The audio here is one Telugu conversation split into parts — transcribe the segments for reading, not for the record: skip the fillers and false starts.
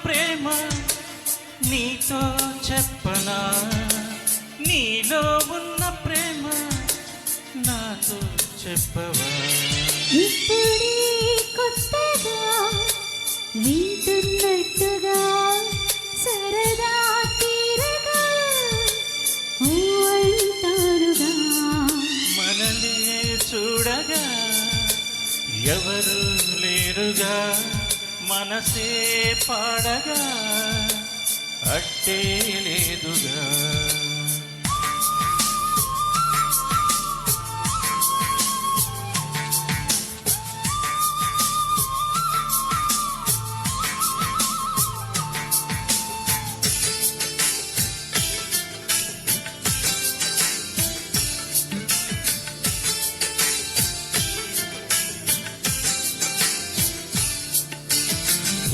ప్రేమ నీతో చెప్పనా, నీలో ఉన్న ప్రేమ నాతో చెప్పవా. ఇప్పుడే కొత్తగా వింటున్నట్టుగా సరదా తీరగా అంటారుగా, మనలే చూడగా ఎవరు లేరుగా, మనసే పాడగా అట్టే లేదుగా.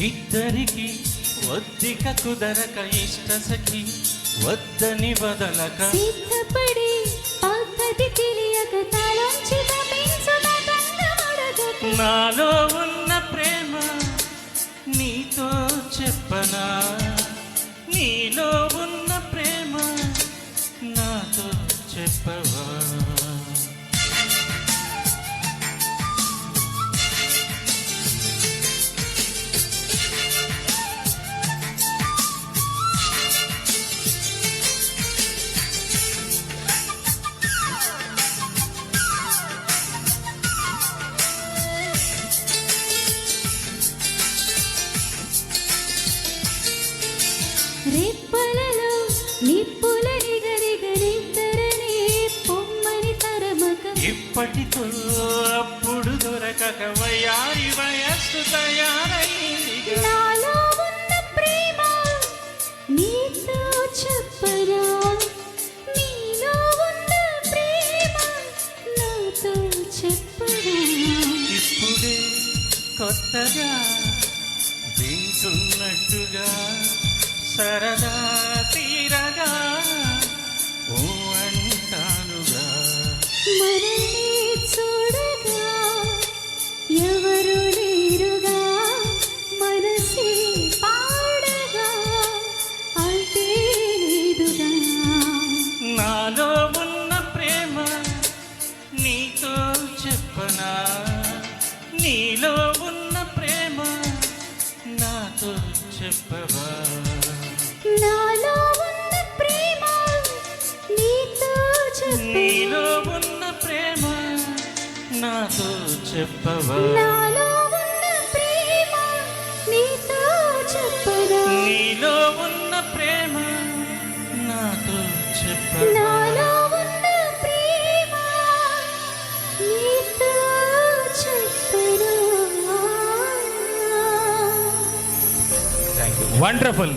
ఇద్దరికి ఒద్దిక కుదరక ఇష్ట సఖి వద్దని వదలక సిద్ధపడి పద్ధతి తెలియక తలంచి నాలో ఉన్న ప్రేమ నీతో చెప్పనా, నీలో ఉన్న ప్రేమ నాతో చెప్పవా. రెప్పలలో నిప్పుల నిగరిగరిద్దరనే పొమ్మని తరమక ఇప్పటితో అప్పుడు దొరకక వయారి వయస్సు తయారైంది. నాలో ఉన్న ప్రేమ నీతో చెప్పనా, నీలో ఉన్న ప్రేమ నాతో చెప్పనా. ఇప్పుడే కొత్తగా వింటున్నట్టుగా సరదా తీరగా ఓ అంటానుగా, మనల్ని చూడగా ఎవరు లేరుగా, మనసే పాడగా అంటే లేదుగా. నాలో ఉన్న ప్రేమ నీతో చెప్పనా, నీలో ఉన్న ప్రేమ నాతో చెప్పవా. నాలో ఉన్న ప్రేమ నీతో నీలో ఉన్న ప్రేమ నాతో చెప్పవా. నాలో ఉన్న ప్రేమ నీతో చెప్పనా, నీలో ఉన్న ప్రేమ నాతో చెప్పవా. నాలో ఉన్న ప్రేమ నీతో చెప్పనా. వండర్ఫుల్.